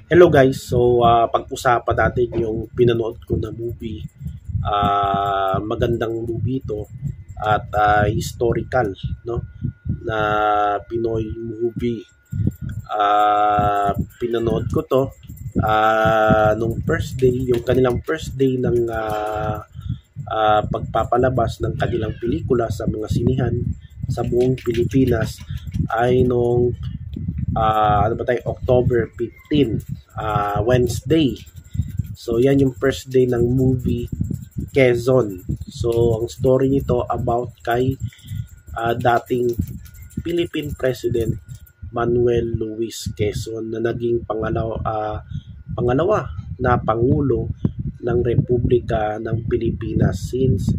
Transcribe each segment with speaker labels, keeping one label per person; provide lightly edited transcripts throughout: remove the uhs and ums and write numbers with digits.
Speaker 1: Hello guys, so pag-usapan natin yung pinanood ko na movie. Magandang movie ito at historical, no? Na Pinoy movie. Pinanood ko to nung first day, yung kanilang first day ng pagpapalabas ng kanilang pelikula sa mga sinihan sa buong Pilipinas ay nung October 15, Wednesday. So yan yung first day ng movie Quezon. So ang story nito about kay dating Philippine President Manuel Luis Quezon na naging pangalawa na pangulo ng Republika ng Pilipinas since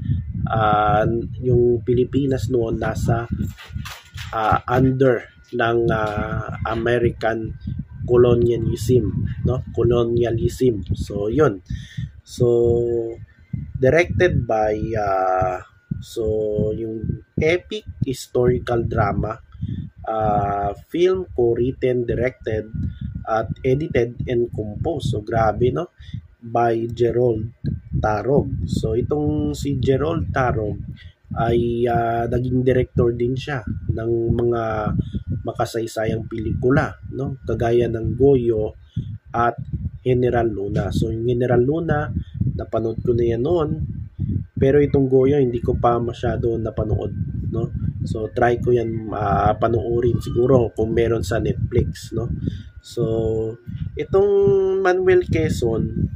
Speaker 1: yung Pilipinas noon nasa under ng American colonialism, no? Colonialism. So yun. So directed by yung epic historical drama, film co-written, directed at edited and composed. So grabe, no? By Gerald Tarog. So itong si Gerald Tarog ay naging director din siya ng mga makasaysayang pelikula, no? Kagaya ng Goyo at General Luna. So yung General Luna, napanood ko na yan noon, pero itong Goyo hindi ko pa masyado napanood, no? So try ko yan panoorin siguro kung meron sa Netflix, no? So itong Manuel Quezon,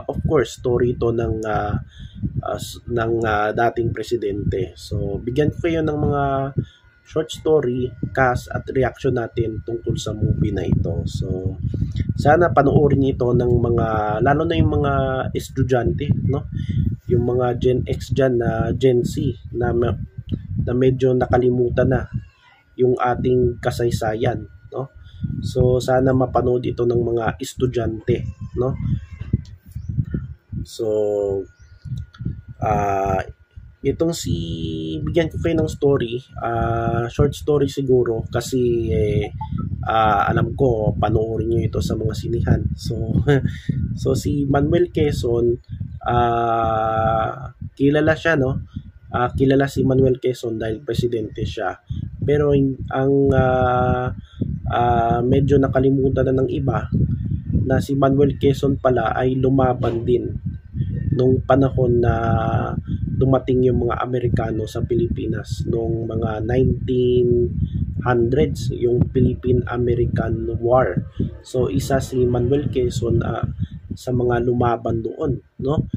Speaker 1: of course story ito ng dating presidente. So bigyan ko kayo ng mga short story, cast at reaction natin tungkol sa movie na ito. So sana panoorin ito ng mga, lalo na yung mga estudyante, no? Yung mga Gen X dyan na Gen Z na medyo nakalimutan na yung ating kasaysayan, no? So sana mapanood ito ng mga estudyante, no? So itong bigyan ko kayo ng story, short story siguro kasi alam ko panoorin nyo ito sa mga sinihan. So si Manuel Quezon, kilala siya, no? Kilala si Manuel Quezon dahil presidente siya, pero ang medyo nakalimutan na ng iba na si Manuel Quezon pala ay lumaban din nung panahon na dumating yung mga Amerikano sa Pilipinas noong mga 1900s, yung Philippine-American War. So isa si Manuel Quezon sa mga lumaban doon, no?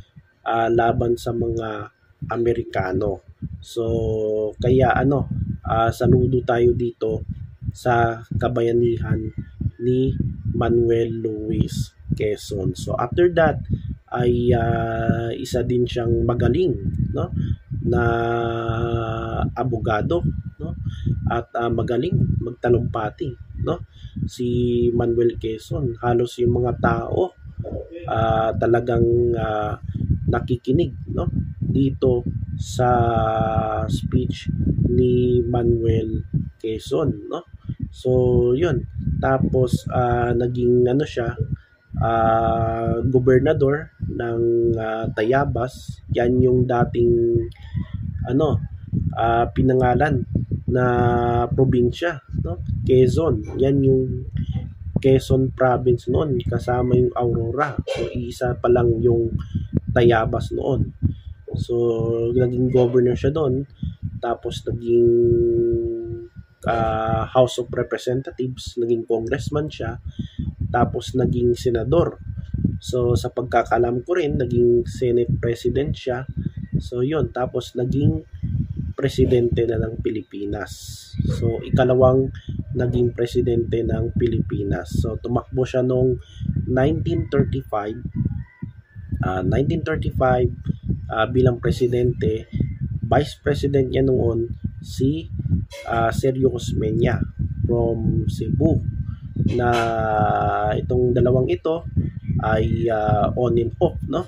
Speaker 1: Laban sa mga Amerikano. So kaya saludo tayo dito sa kabayanihan ni Manuel Luis Quezon. So after that ay isa din siyang magaling, no, na abogado, no, at magaling magtalumpati, no, si Manuel Quezon. Halos yung mga tao talagang nakikinig, no, dito sa speech ni Manuel Quezon, no. So yun, tapos naging siya, gobernador ng Tayabas. Yan yung dating pinangalan na probinsya, no? Quezon. Yan yung Quezon province noon, kasama yung Aurora. So isa pa lang yung Tayabas noon. So naging governor siya doon, tapos naging House of Representatives, naging congressman siya, tapos naging senador. So sa pagkakalam ko rin, naging Senate President siya. So yun, tapos naging presidente na ng Pilipinas. So ikalawang naging presidente ng Pilipinas. So tumakbo siya noong 1935 bilang presidente. Vice President niya noon si Sergio Osmeña from Cebu, na itong dalawang ito ay on and off, no?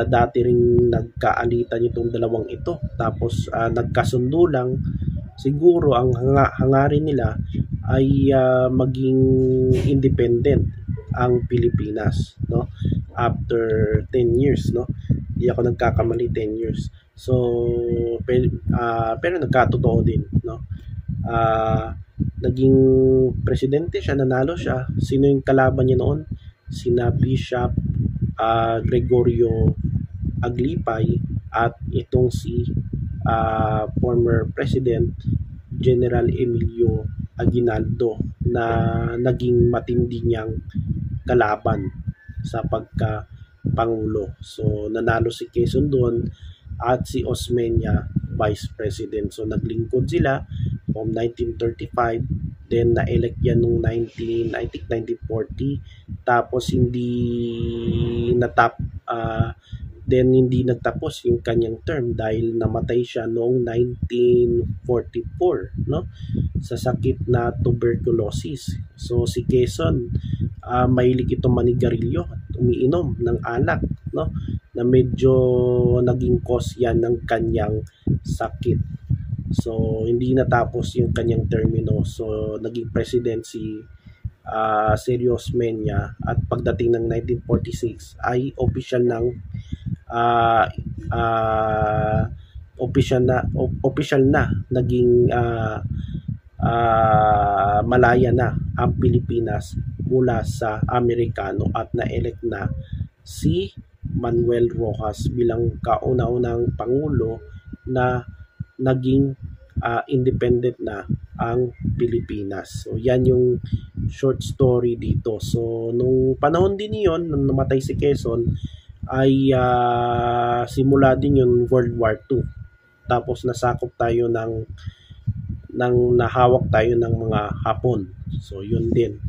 Speaker 1: Dati ring nagkaalitan itong dalawang ito, tapos nagkasundo lang. Siguro ang hangarin nila ay maging independent ang Pilipinas, no, after 10 years, no, hindi ako nagkakamali, 10 years. So pero nagkatotoo din, no. Naging presidente siya, nanalo siya. Sino yung kalaban niya noon? Sina Bishop Gregorio Aglipay at itong si former President General Emilio Aguinaldo na naging matindi niyang kalaban sa pagka-pangulo. So nanalo si Quezon doon at si Osmeña Vice President. So naglingkod sila from 1935, then na-elect yan noong 1940, tapos hindi nagtapos yung kanyang term dahil namatay siya noong 1944, no, sa sakit na tuberculosis. So si Quezon, mahilig ito manigarilyo at umiinom ng alak, no, na medyo naging cause yan ng kanyang sakit. So hindi natapos yung kanyang termino. So naging president si Sergio Osmeña at pagdating ng 1946 ay official na naging malaya na ang Pilipinas mula sa Amerikano at na-elect na si Manuel Rojas bilang kauna-unang pangulo na naging independent na ang Pilipinas. So yan yung short story dito. So nung panahon din yon, nung namatay si Quezon, ay simula din yung World War II. Tapos nasakop tayo ng nahawak tayo ng mga Hapon. So yun din.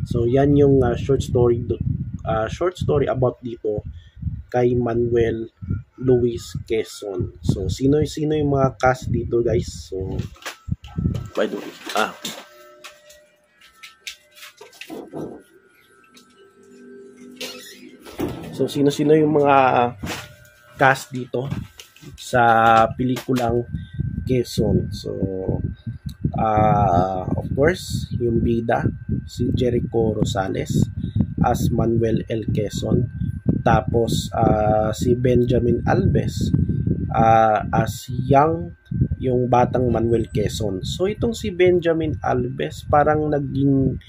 Speaker 1: So yan yung short story about dito kay Manuel Luis Quezon. So sino yung mga cast dito, guys? So by the way, so sino yung mga cast dito sa pelikulang Quezon? So of course, yung bida si Jericho Rosales as Manuel L. Quezon, tapos si Benjamin Alves as yung batang Manuel Quezon. So itong si Benjamin Alves parang naging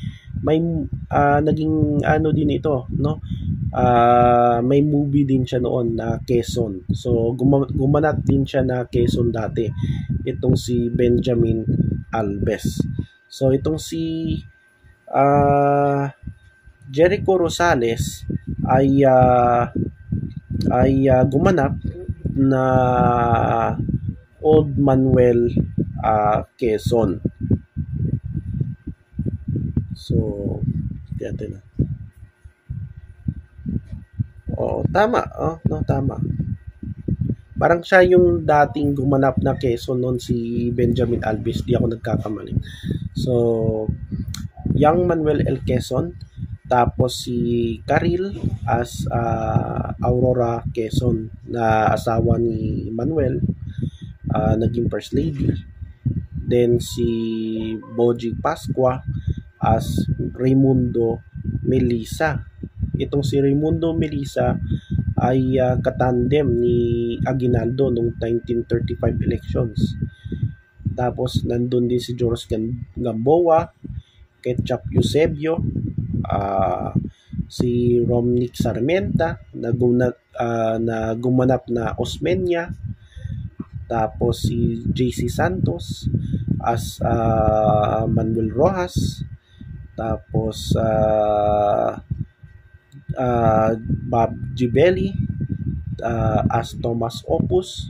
Speaker 1: ano din ito, no? May movie din siya noon na Quezon. So gumanap din siya na Quezon dati. Itong si Benjamin Alves. So itong si Jericho Rosales ay gumanap na Old Manuel Quezon. So natin na. Tama. Tama. Parang siya yung dating gumanap na Quezon noon, si Benjamin Alves, di ako nagkakamali. So young Manuel L. Quezon, tapos si Karil as Aurora Quezon na asawa ni Manuel, naging first lady. Then si Boji Pascua as Raimundo Melisa. Itong si Raimundo Melisa ay katandem ni Aguinaldo noong 1935 elections. Tapos nandun din si Joros Gamboa, Ketchup Eusebio, si Romnick Sarmienta na gumanap na Osmeña, tapos si JC Santos as Manuel Rojas, tapos Bob Gibelli as Thomas Opus,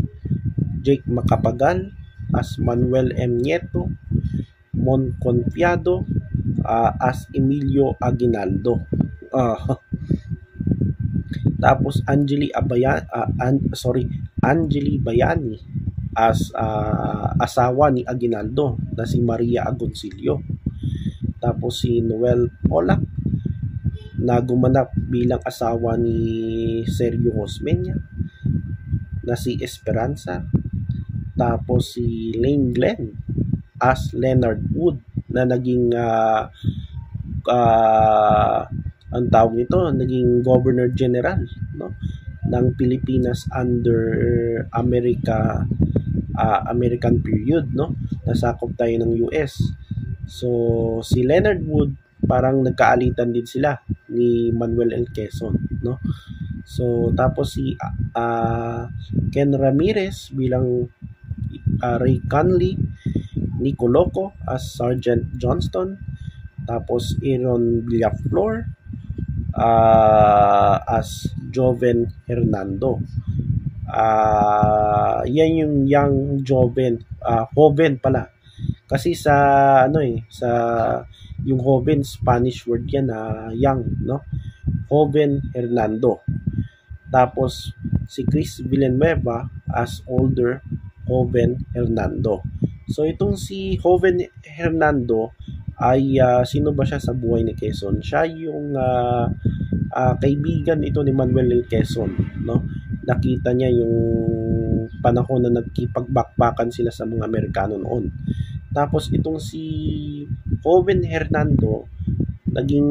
Speaker 1: Jake Macapagal as Manuel M. Nieto, Mon Confiado as Emilio Aguinaldo. Tapos Angeli Bayani as asawa ni Aguinaldo na si Maria Agoncillo. Tapos si Noel Polak na gumanap bilang asawa ni Sergio Osmeña na si Esperanza. Tapos si Lane Glenn as Leonard Wood na naging ang tawag nito, naging Governor General, no, ng Pilipinas under American period, no, nasakop tayo ng US. So si Leonard Wood, parang nagkaalitan din sila ni Manuel L. Quezon, no. So tapos si Ken Ramirez bilang Ray Conley, Nico Loco as Sergeant Johnston, tapos Aaron Villaflor as Joven Hernando. Yan yung young Joven, Joven pala. Kasi sa sa yung Joven Spanish word yan na young, no? Joven Hernando. Tapos si Chris Villanueva as older Joven Hernando. So itong si Joven Hernando ay sino ba siya sa buhay ni Quezon? Siya yung kaibigan ito ni Manuel L. Quezon, no? Nakita niya yung panahon na nagkipag-backpackan sila sa mga Amerikano noon. Tapos itong si Joven Hernando, naging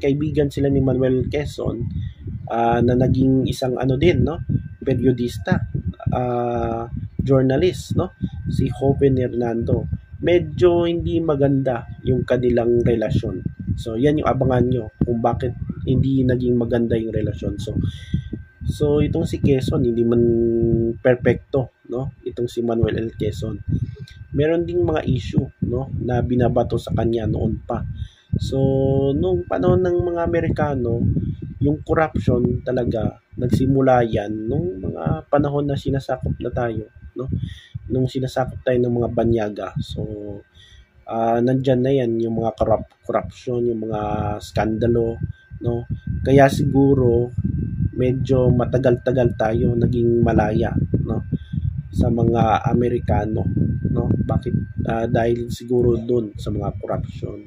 Speaker 1: kaibigan sila ni Manuel Quezon, na naging isang din, no, periodista, journalist, no, si Joven Hernando. Medyo hindi maganda yung kanilang relasyon. So yan yung abangan nyo kung bakit hindi naging maganda yung relasyon. So itong si Quezon hindi man perfecto, no, itong si Manuel L. Quezon. Meron ding mga issue, no, na binabato sa kanya noon pa. So nung panahon ng mga Amerikano, yung corruption talaga nagsimula yan nung mga panahon na sinasakop na tayo, no, nung sinasakop tayo ng mga banyaga. So nandyan na yan yung mga corruption, yung mga skandalo, no. Kaya siguro medyo matagal-tagal tayo naging malaya, no, sa mga Amerikano, no. Bakit? Dahil siguro doon sa mga corruption.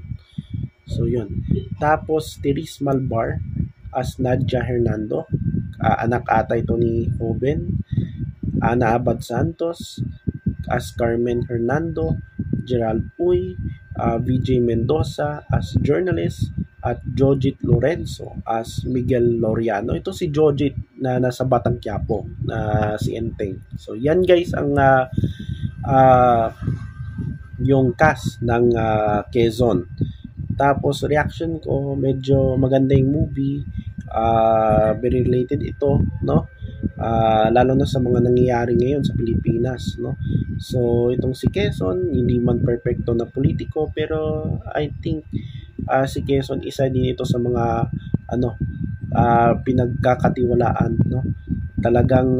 Speaker 1: So yun. Tapos Therese Malvar as Nadia Hernando, anak ata ito ni Joven. Ana Abad Santos as Carmen Hernando, Gerald Uy, VJ Mendoza as journalist, at Jojit Lorenzo as Miguel Laureano. Ito si Jojit na nasa Batang Quiapo na si Enteng. So yan guys ang yung cast ng Quezon. Tapos reaction ko, medyo maganda yung movie, very related ito, no, lalo na sa mga nangyayari ngayon sa Pilipinas, no. So itong si Quezon, hindi man perfecto na politiko, pero I think si Quezon isa din ito sa mga pinagkakatiwalaan, no. Talagang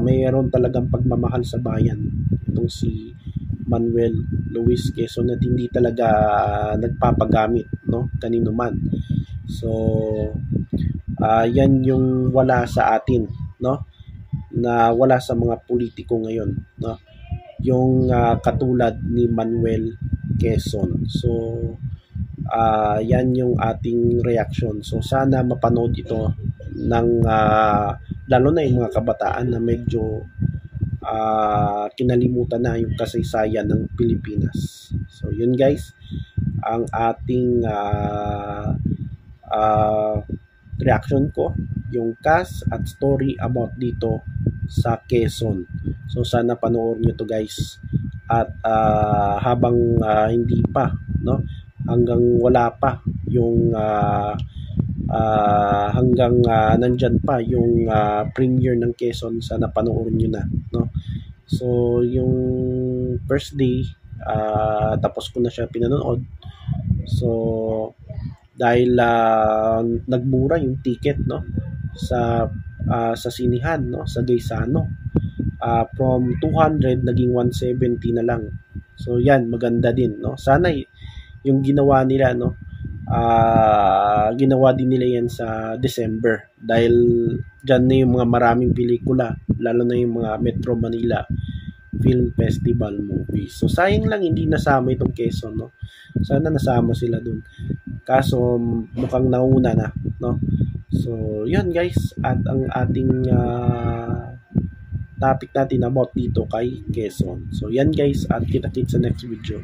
Speaker 1: mayroon talagang pagmamahal sa bayan itong si Manuel Luis Quezon, at hindi talaga nagpapagamit, no, kanino man. So yan yung wala sa atin, no, na wala sa mga politiko ngayon, no, yung katulad ni Manuel Quezon. So yan yung ating reaction. So sana mapanood ito ng lalo na yung mga kabataan na medyo kinalimutan na yung kasaysayan ng Pilipinas. So yun guys ang ating reaction ko, yung cast at story about dito sa Quezon. So sana panoorin nyo to guys, at habang hindi pa, no, hanggang wala pa yung hanggang nandyan pa yung premiere ng Quezon, sana panoorin nyo na, no. So yung first day tapos ko na siya pinanood. So dahil nagmura yung ticket, no, sa sinihan, no, sa Gaisano, from 200 naging 170 na lang. So yan, maganda din, no. Sana yung ginawa nila, no, ginawa din nila yan sa December, dahil dyan na yung mga maraming pelikula, lalo na yung mga Metro Manila Film Festival movies. So sayang lang hindi nasama itong Quezon, no. Sana nasama sila dun, kaso mukhang nauna na, no. So yun guys, at ang ating topic natin about dito kay Quezon. So yan guys, at kita-kits sa next video.